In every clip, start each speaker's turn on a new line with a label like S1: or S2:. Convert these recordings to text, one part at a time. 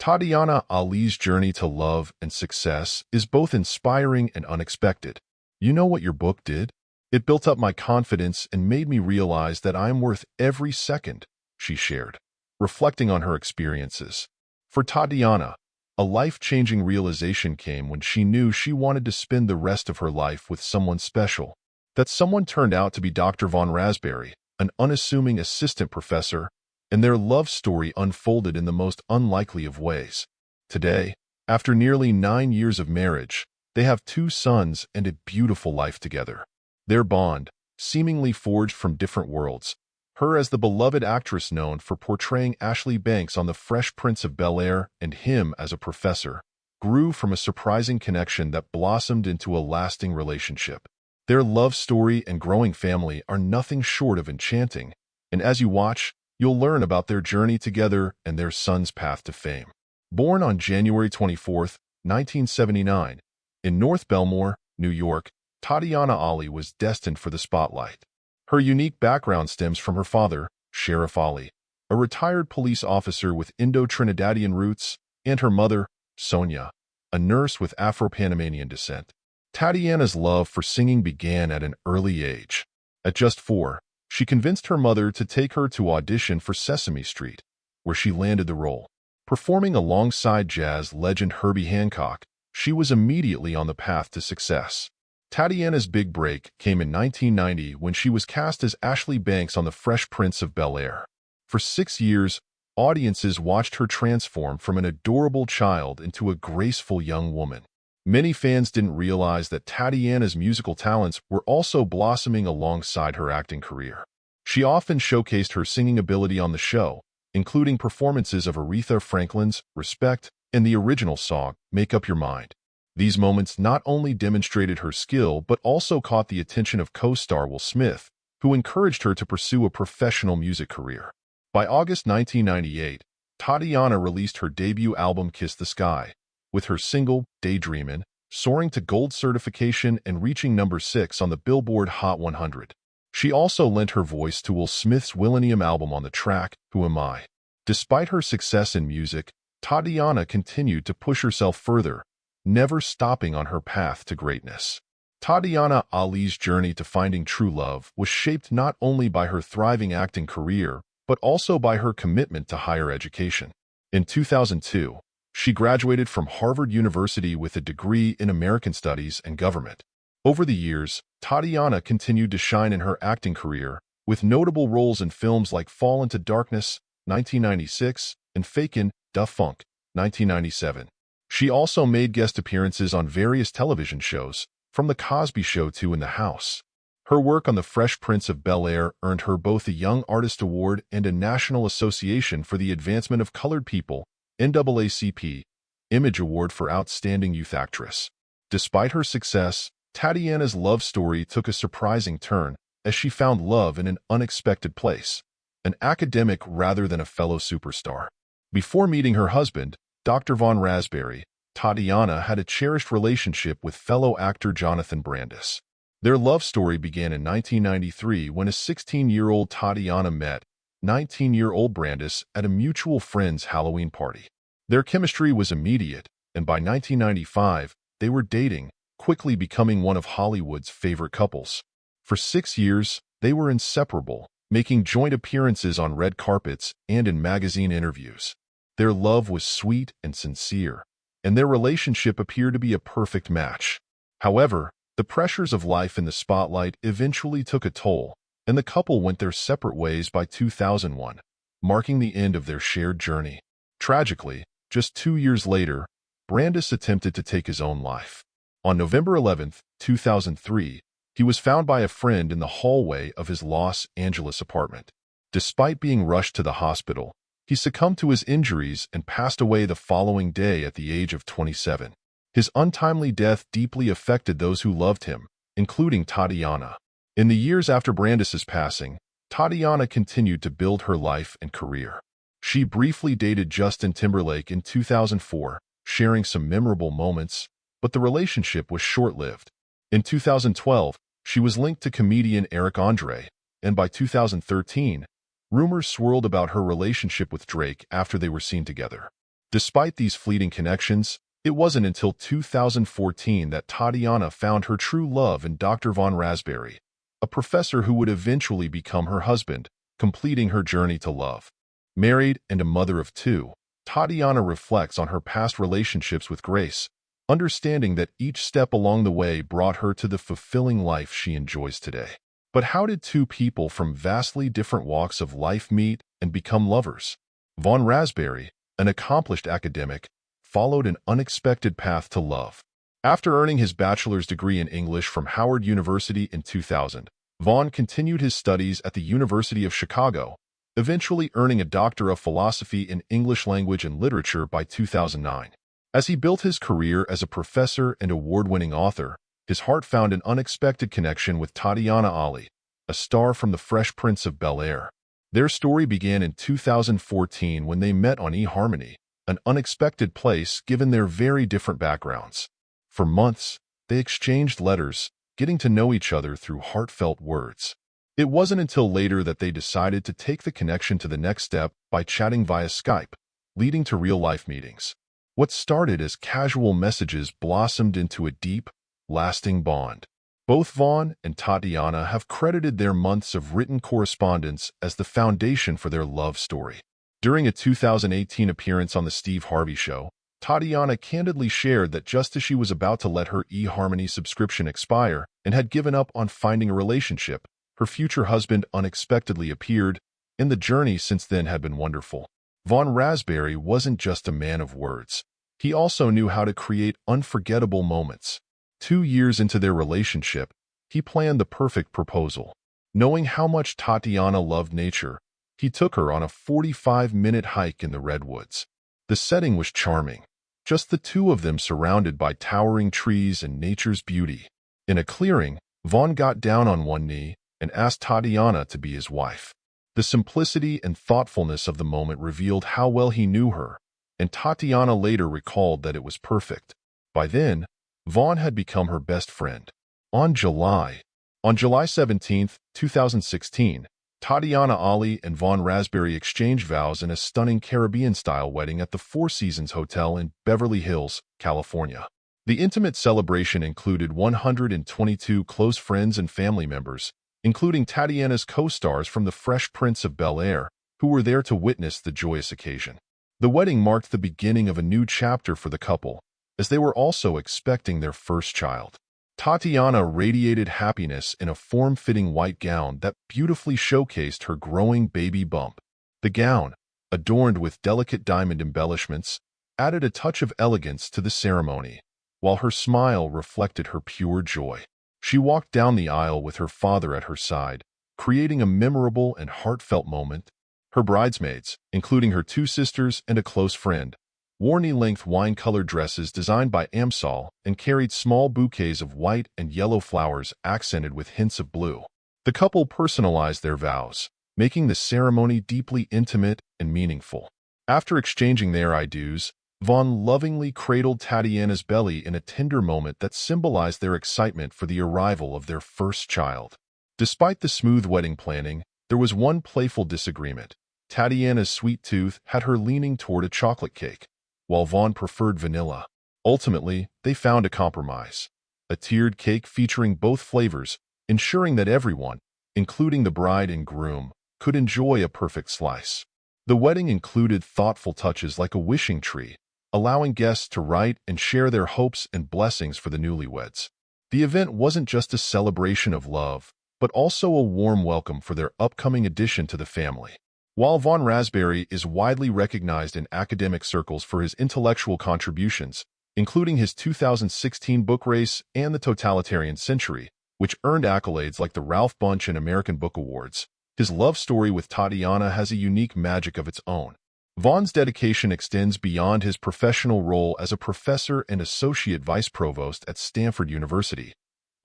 S1: Tatyana Ali's journey to love and success is both inspiring and unexpected. You know what your book did? It built up my confidence and made me realize that I am worth every second, she shared, reflecting on her experiences. For Tatyana, a life-changing realization came when she knew she wanted to spend the rest of her life with someone special. That someone turned out to be Dr. Vaughn Rasberry, an unassuming assistant professor, and their love story unfolded in the most unlikely of ways. Today, after nearly 9 years of marriage, they have 2 sons and a beautiful life together. Their bond, seemingly forged from different worlds, her as the beloved actress known for portraying Ashley Banks on The Fresh Prince of Bel-Air and him as a professor, grew from a surprising connection that blossomed into a lasting relationship. Their love story and growing family are nothing short of enchanting, and as you watch, you'll learn about their journey together and their son's path to fame. Born on January 24, 1979, in North Belmore, New York, Tatyana Ali was destined for the spotlight. Her unique background stems from her father, Sheriff Ali, a retired police officer with Indo-Trinidadian roots, and her mother, Sonia, a nurse with Afro-Panamanian descent. Tatyana's love for singing began at an early age. At just 4, she convinced her mother to take her to audition for Sesame Street, where she landed the role. Performing alongside jazz legend Herbie Hancock, she was immediately on the path to success. Tatyana's big break came in 1990 when she was cast as Ashley Banks on The Fresh Prince of Bel-Air. For 6 years, audiences watched her transform from an adorable child into a graceful young woman. Many fans didn't realize that Tatyana's musical talents were also blossoming alongside her acting career. She often showcased her singing ability on the show, including performances of Aretha Franklin's Respect and the original song, Make Up Your Mind. These moments not only demonstrated her skill but also caught the attention of co-star Will Smith, who encouraged her to pursue a professional music career. By August 1998, Tatyana released her debut album Kiss the Sky, with her single, Daydreamin', soaring to gold certification and reaching number 6 on the Billboard Hot 100. She also lent her voice to Will Smith's Willennium album on the track, Who Am I? Despite her success in music, Tatyana continued to push herself further, never stopping on her path to greatness. Tatyana Ali's journey to finding true love was shaped not only by her thriving acting career, but also by her commitment to higher education. In 2002, she graduated from Harvard University with a degree in American Studies and Government. Over the years, Tatyana continued to shine in her acting career, with notable roles in films like Fall into Darkness, 1996, and Fakin' Da Funk, 1997. She also made guest appearances on various television shows, from The Cosby Show to In the House. Her work on The Fresh Prince of Bel-Air earned her both a Young Artist Award and a National Association for the Advancement of Colored People NAACP Image Award for Outstanding Youth Actress. Despite her success, Tatyana's love story took a surprising turn as she found love in an unexpected place, an academic rather than a fellow superstar. Before meeting her husband, Dr. Vaughn Rasberry, Tatyana had a cherished relationship with fellow actor Jonathan Brandis. Their love story began in 1993 when a 16-year-old Tatyana met 19-year-old Brandis at a mutual friend's Halloween party. Their chemistry was immediate, and by 1995, they were dating, quickly becoming one of Hollywood's favorite couples. For 6 years, they were inseparable, making joint appearances on red carpets and in magazine interviews. Their love was sweet and sincere, and their relationship appeared to be a perfect match. However, the pressures of life in the spotlight eventually took a toll, and the couple went their separate ways by 2001, marking the end of their shared journey. Tragically, just 2 years later, Brandis attempted to take his own life. On November 11, 2003, he was found by a friend in the hallway of his Los Angeles apartment. Despite being rushed to the hospital, he succumbed to his injuries and passed away the following day at the age of 27. His untimely death deeply affected those who loved him, including Tatyana. In the years after Brandis's passing, Tatyana continued to build her life and career. She briefly dated Justin Timberlake in 2004, sharing some memorable moments, but the relationship was short-lived. In 2012, she was linked to comedian Eric Andre, and by 2013, rumors swirled about her relationship with Drake after they were seen together. Despite these fleeting connections, it wasn't until 2014 that Tatyana found her true love in Dr. Vaughn Rasberry, a professor who would eventually become her husband, completing her journey to love. Married and a mother of two, Tatyana reflects on her past relationships with grace, understanding that each step along the way brought her to the fulfilling life she enjoys today. But how did two people from vastly different walks of life meet and become lovers? Vaughn Rasberry, an accomplished academic, followed an unexpected path to love. After earning his bachelor's degree in English from Howard University in 2000, Vaughn continued his studies at the University of Chicago, eventually earning a Doctor of Philosophy in English Language and Literature by 2009. As he built his career as a professor and award-winning author, his heart found an unexpected connection with Tatyana Ali, a star from The Fresh Prince of Bel-Air. Their story began in 2014 when they met on eHarmony, an unexpected place given their very different backgrounds. For months, they exchanged letters, getting to know each other through heartfelt words. It wasn't until later that they decided to take the connection to the next step by chatting via Skype, leading to real-life meetings. What started as casual messages blossomed into a deep, lasting bond. Both Vaughn and Tatyana have credited their months of written correspondence as the foundation for their love story. During a 2018 appearance on The Steve Harvey Show, Tatyana candidly shared that just as she was about to let her eHarmony subscription expire and had given up on finding a relationship, her future husband unexpectedly appeared, and the journey since then had been wonderful. Vaughn Rasberry wasn't just a man of words. He also knew how to create unforgettable moments. 2 years into their relationship, he planned the perfect proposal. Knowing how much Tatyana loved nature, he took her on a 45-minute hike in the redwoods. The setting was charming, just the two of them surrounded by towering trees and nature's beauty. In a clearing, Vaughn got down on one knee and asked Tatyana to be his wife. The simplicity and thoughtfulness of the moment revealed how well he knew her, and Tatyana later recalled that it was perfect. By then, Vaughn had become her best friend. On July 17, 2016, Tatyana Ali and Vaughn Rasberry exchanged vows in a stunning Caribbean-style wedding at the Four Seasons Hotel in Beverly Hills, California. The intimate celebration included 122 close friends and family members, including Tatyana's co-stars from The Fresh Prince of Bel-Air, who were there to witness the joyous occasion. The wedding marked the beginning of a new chapter for the couple, as they were also expecting their first child. Tatyana radiated happiness in a form-fitting white gown that beautifully showcased her growing baby bump. The gown, adorned with delicate diamond embellishments, added a touch of elegance to the ceremony, while her smile reflected her pure joy. She walked down the aisle with her father at her side, creating a memorable and heartfelt moment. Her bridesmaids, including her two sisters and a close friend, wore knee-length wine-colored dresses designed by Amsal and carried small bouquets of white and yellow flowers accented with hints of blue. The couple personalized their vows, making the ceremony deeply intimate and meaningful. After exchanging their I do's, Vaughn lovingly cradled Tatyana's belly in a tender moment that symbolized their excitement for the arrival of their first child. Despite the smooth wedding planning, there was one playful disagreement. Tatyana's sweet tooth had her leaning toward a chocolate cake, while Vaughn preferred vanilla. Ultimately, they found a compromise: a tiered cake featuring both flavors, ensuring that everyone, including the bride and groom, could enjoy a perfect slice. The wedding included thoughtful touches like a wishing tree, allowing guests to write and share their hopes and blessings for the newlyweds. The event wasn't just a celebration of love, but also a warm welcome for their upcoming addition to the family. While Vaughn Rasberry is widely recognized in academic circles for his intellectual contributions, including his 2016 book Race and the Totalitarian Century, which earned accolades like the Ralph Bunche and American Book Awards, his love story with Tatyana has a unique magic of its own. Vaughn's dedication extends beyond his professional role as a professor and associate vice provost at Stanford University.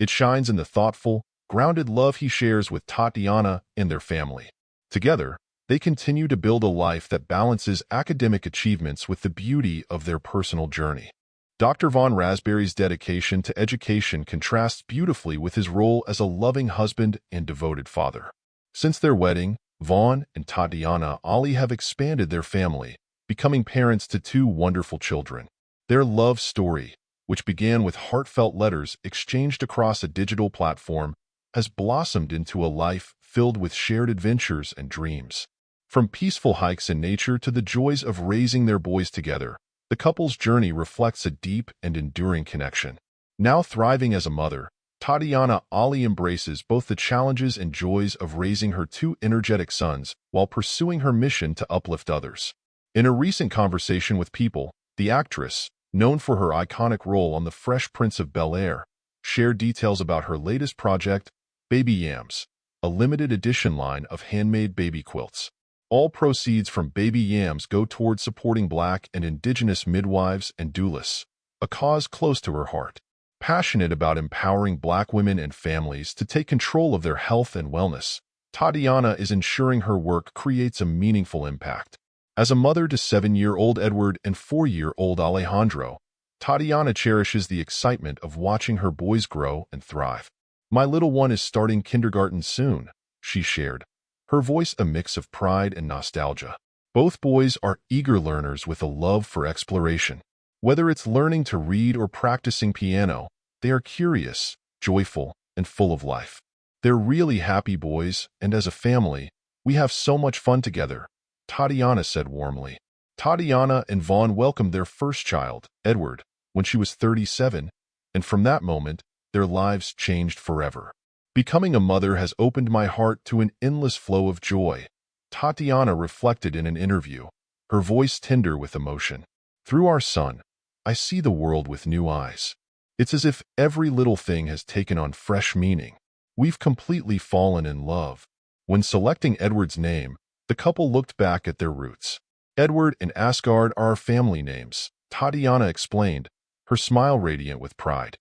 S1: It shines in the thoughtful, grounded love he shares with Tatyana and their family. Together, they continue to build a life that balances academic achievements with the beauty of their personal journey. Dr. Vaughn Rasberry's dedication to education contrasts beautifully with his role as a loving husband and devoted father. Since their wedding, Vaughn and Tatyana Ali have expanded their family, becoming parents to two wonderful children. Their love story, which began with heartfelt letters exchanged across a digital platform, has blossomed into a life filled with shared adventures and dreams. From peaceful hikes in nature to the joys of raising their boys together, the couple's journey reflects a deep and enduring connection. Now thriving as a mother, Tatyana Ali embraces both the challenges and joys of raising her two energetic sons while pursuing her mission to uplift others. In a recent conversation with People, the actress, known for her iconic role on The Fresh Prince of Bel-Air, shared details about her latest project, Baby Yams, a limited edition line of handmade baby quilts. All proceeds from Baby Yams go towards supporting Black and Indigenous midwives and doulas, a cause close to her heart. Passionate about empowering Black women and families to take control of their health and wellness, Tatyana is ensuring her work creates a meaningful impact. As a mother to 7-year-old Edward and 4-year-old Alejandro, Tatyana cherishes the excitement of watching her boys grow and thrive. "My little one is starting kindergarten soon," she shared, her voice a mix of pride and nostalgia. Both boys are eager learners with a love for exploration. Whether it's learning to read or practicing piano, they are curious, joyful, and full of life. They're really happy boys, and as a family, we have so much fun together, Tatyana said warmly. Tatyana and Vaughn welcomed their first child, Edward, when she was 37, and from that moment, their lives changed forever. "Becoming a mother has opened my heart to an endless flow of joy," Tatyana reflected in an interview, her voice tender with emotion. "Through our son, I see the world with new eyes. It's as if every little thing has taken on fresh meaning. We've completely fallen in love." When selecting Edward's name, the couple looked back at their roots. "Edward and Asgard are our family names," Tatyana explained, her smile radiant with pride.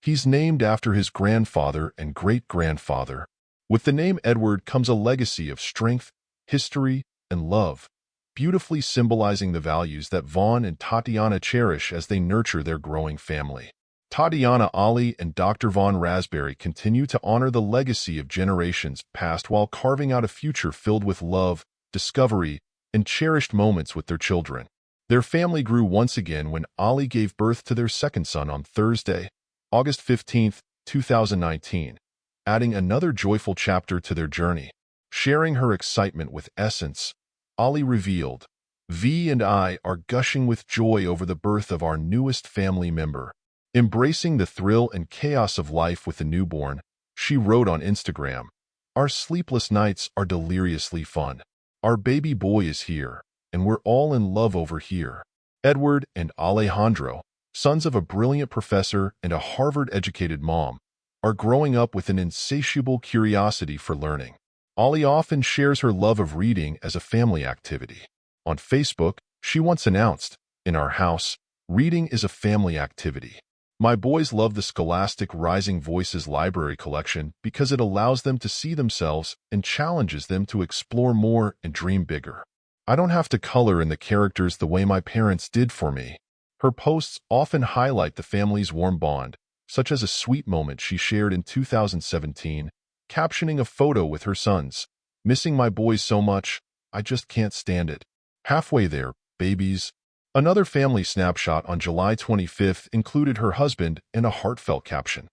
S1: "He's named after his grandfather and great-grandfather. With the name Edward comes a legacy of strength, history, and love, beautifully symbolizing the values that Vaughn and Tatyana cherish as they nurture their growing family." Tatyana Ali and Dr. Vaughn Rasberry continue to honor the legacy of generations past while carving out a future filled with love, discovery, and cherished moments with their children. Their family grew once again when Ali gave birth to their second son on Thursday, August 15, 2019, adding another joyful chapter to their journey. Sharing her excitement with Essence, Ali revealed, "V and I are gushing with joy over the birth of our newest family member. Embracing the thrill and chaos of life with the newborn," she wrote on Instagram, "Our sleepless nights are deliriously fun. Our baby boy is here, and we're all in love over here." Edward and Alejandro, sons of a brilliant professor and a Harvard-educated mom, are growing up with an insatiable curiosity for learning. Ali often shares her love of reading as a family activity. On Facebook, she once announced, "In our house, reading is a family activity. My boys love the Scholastic Rising Voices library collection because it allows them to see themselves and challenges them to explore more and dream bigger. I don't have to color in the characters the way my parents did for me." Her posts often highlight the family's warm bond, such as a sweet moment she shared in 2017, captioning a photo with her sons, "Missing my boys so much, I just can't stand it. Halfway there, babies." Another family snapshot on July 25th included her husband in a heartfelt caption,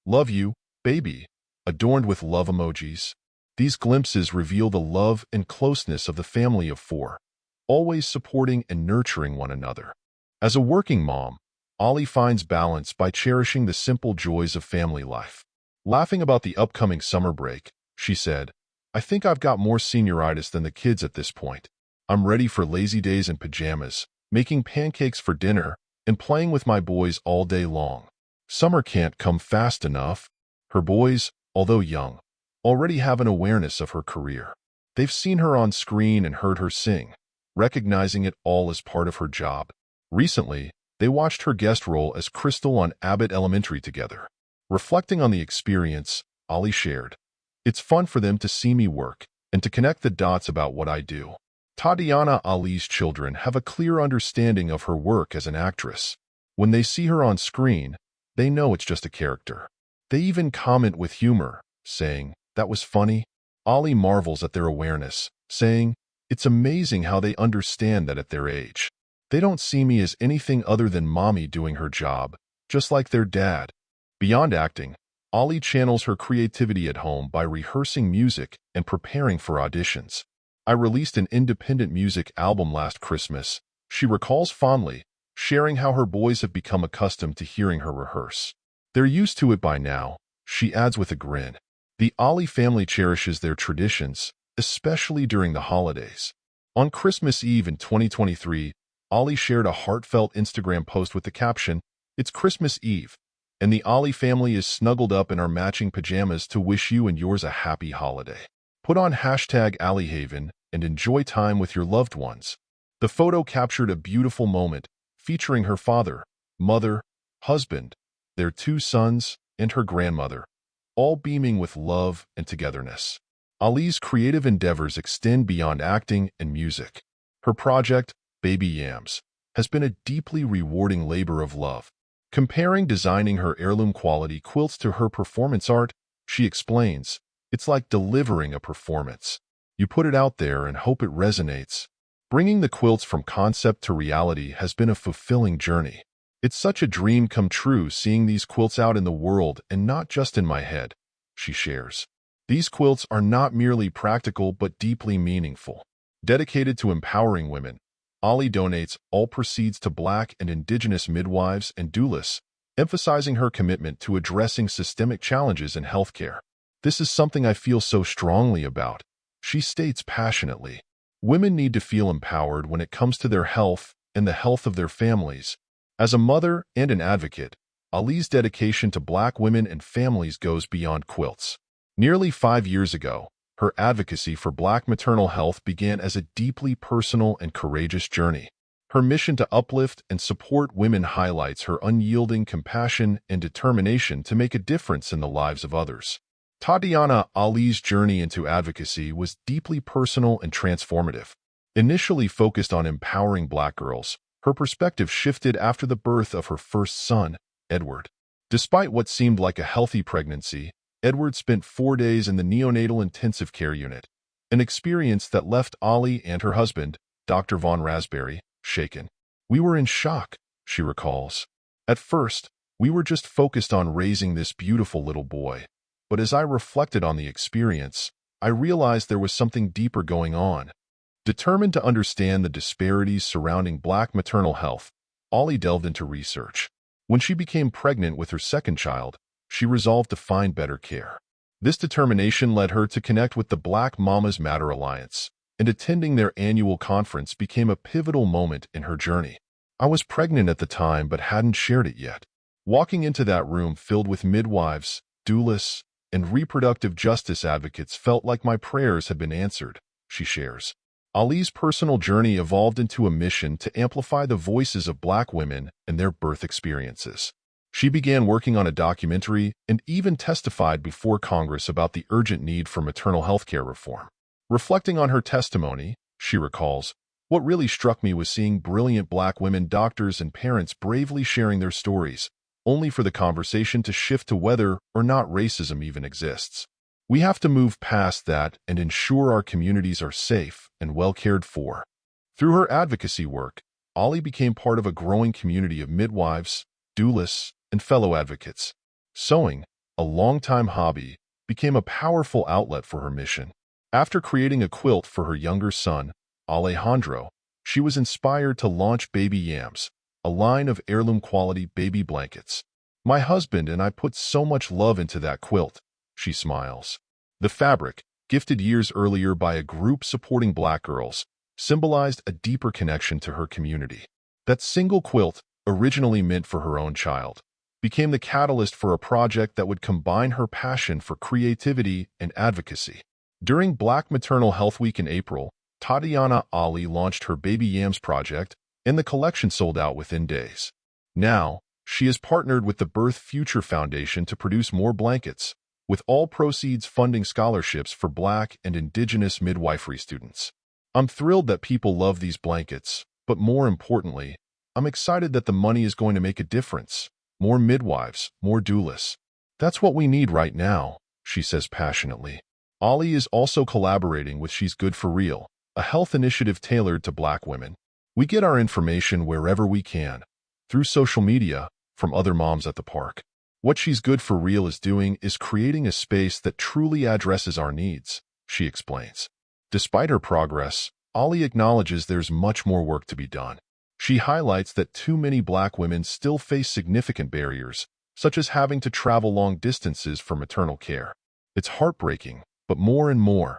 S1: "Love you, baby," adorned with love emojis. These glimpses reveal the love and closeness of the family of four, always supporting and nurturing one another. As a working mom, Ali finds balance by cherishing the simple joys of family life. Laughing about the upcoming summer break, she said, "I think I've got more senioritis than the kids at this point. I'm ready for lazy days in pajamas, making pancakes for dinner, and playing with my boys all day long. Summer can't come fast enough." Her boys, although young, already have an awareness of her career. They've seen her on screen and heard her sing, recognizing it all as part of her job. Recently, they watched her guest role as Crystal on Abbott Elementary together. Reflecting on the experience, Ali shared, "It's fun for them to see me work and to connect the dots about what I do." Tatyana Ali's children have a clear understanding of her work as an actress. When they see her on screen, they know it's just a character. They even comment with humor, saying, "That was funny." Ali marvels at their awareness, saying, It's amazing how they understand that at their age. They don't see me as anything other than mommy doing her job, just like their dad. Beyond acting, Ali channels her creativity at home by rehearsing music and preparing for auditions. I released an independent music album last Christmas, she recalls fondly, sharing how her boys have become accustomed to hearing her rehearse. They're used to it by now, she adds with a grin. The Ali family cherishes their traditions, especially during the holidays. On Christmas Eve in 2023, Ali shared a heartfelt Instagram post with the caption, "It's Christmas Eve, and the Ali family is snuggled up in our matching pajamas to wish you and yours a happy holiday. Put on #AliHaven and enjoy time with your loved ones." The photo captured a beautiful moment featuring her father, mother, husband, their 2 sons, and her grandmother, all beaming with love and togetherness. Ali's creative endeavors extend beyond acting and music. Her project, Baby Yams, has been a deeply rewarding labor of love. Comparing designing her heirloom-quality quilts to her performance art, she explains, "It's like delivering a performance. You put it out there and hope it resonates." Bringing the quilts from concept to reality has been a fulfilling journey. "It's such a dream come true seeing these quilts out in the world and not just in my head," she shares. These quilts are not merely practical but deeply meaningful. Dedicated to empowering women, Ali donates all proceeds to Black and Indigenous midwives and doulas, emphasizing her commitment to addressing systemic challenges in healthcare. "This is something I feel so strongly about," she states passionately. Women need to feel empowered when it comes to their health and the health of their families. As a mother and an advocate, Ali's dedication to Black women and families goes beyond quilts. Nearly 5 years ago, her advocacy for Black maternal health began as a deeply personal and courageous journey. Her mission to uplift and support women highlights her unyielding compassion and determination to make a difference in the lives of others. Tatyana Ali's journey into advocacy was deeply personal and transformative. Initially focused on empowering Black girls, her perspective shifted after the birth of her first son, Edward. Despite what seemed like a healthy pregnancy, Edward spent 4 days in the neonatal intensive care unit, an experience that left Ali and her husband, Dr. Vaughn Rasberry, shaken. "We were in shock," she recalls. "At first, we were just focused on raising this beautiful little boy. But as I reflected on the experience, I realized there was something deeper going on." Determined to understand the disparities surrounding Black maternal health, Ali delved into research. When she became pregnant with her second child, she resolved to find better care. This determination led her to connect with the Black Mamas Matter Alliance, and attending their annual conference became a pivotal moment in her journey. "I was pregnant at the time but hadn't shared it yet. Walking into that room filled with midwives, doulas, and reproductive justice advocates felt like my prayers had been answered," she shares. Ali's personal journey evolved into a mission to amplify the voices of Black women and their birth experiences. She began working on a documentary and even testified before Congress about the urgent need for maternal health care reform. Reflecting on her testimony, she recalls, "What really struck me was seeing brilliant Black women doctors and parents bravely sharing their stories, only for the conversation to shift to whether or not racism even exists. We have to move past that and ensure our communities are safe and well cared for." Through her advocacy work, Ali became part of a growing community of midwives, doulas, and fellow advocates. Sewing, a longtime hobby, became a powerful outlet for her mission. After creating a quilt for her younger son, Alejandro, she was inspired to launch Baby Yams, a line of heirloom-quality baby blankets. "My husband and I put so much love into that quilt," she smiles. The fabric, gifted years earlier by a group supporting Black girls, symbolized a deeper connection to her community. That single quilt, originally meant for her own child, became the catalyst for a project that would combine her passion for creativity and advocacy. During Black Maternal Health Week in April, Tatyana Ali launched her Baby Yams project, and the collection sold out within days. Now, she has partnered with the Birth Future Foundation to produce more blankets, with all proceeds funding scholarships for Black and Indigenous midwifery students. "I'm thrilled that people love these blankets, but more importantly, I'm excited that the money is going to make a difference. More midwives, more doulas. That's what we need right now," she says passionately. Ali is also collaborating with She's Good for Real, a health initiative tailored to Black women. We get our information wherever we can, through social media, from other moms at the park. What She's Good for Real is doing is creating a space that truly addresses our needs, she explains. Despite her progress, Ali acknowledges there's much more work to be done. She highlights that too many Black women still face significant barriers, such as having to travel long distances for maternal care. It's heartbreaking, but more and more,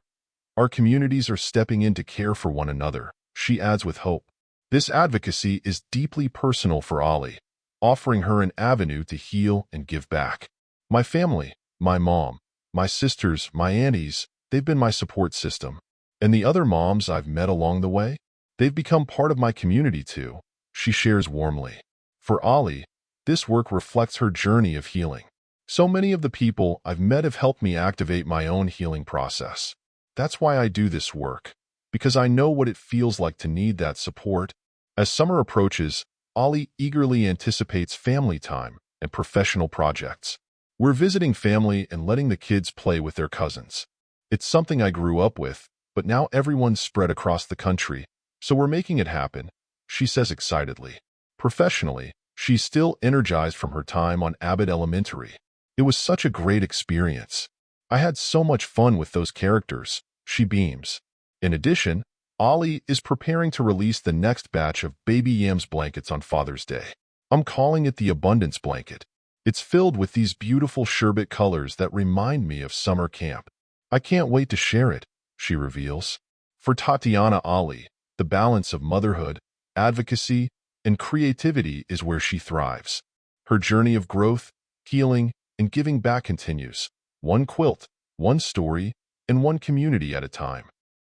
S1: our communities are stepping in to care for one another, she adds with hope. This advocacy is deeply personal for Ali, offering her an avenue to heal and give back. My family, my mom, my sisters, my aunties, they've been my support system. And the other moms I've met along the way, they've become part of my community too, she shares warmly. For Ali, this work reflects her journey of healing. So many of the people I've met have helped me activate my own healing process. That's why I do this work, because I know what it feels like to need that support. As summer approaches, Ali eagerly anticipates family time and professional projects. We're visiting family and letting the kids play with their cousins. It's something I grew up with, but now everyone's spread across the country, so we're making it happen, she says excitedly. Professionally, she's still energized from her time on Abbott Elementary. It was such a great experience. I had so much fun with those characters, she beams. In addition, Ali is preparing to release the next batch of Baby Yams blankets on Father's Day. I'm calling it the Abundance Blanket. It's filled with these beautiful sherbet colors that remind me of summer camp. I can't wait to share it, she reveals. For Tatyana Ali, the balance of motherhood, advocacy, and creativity is where she thrives. Her journey of growth, healing, and giving back continues, one quilt, one story, and one community at a time.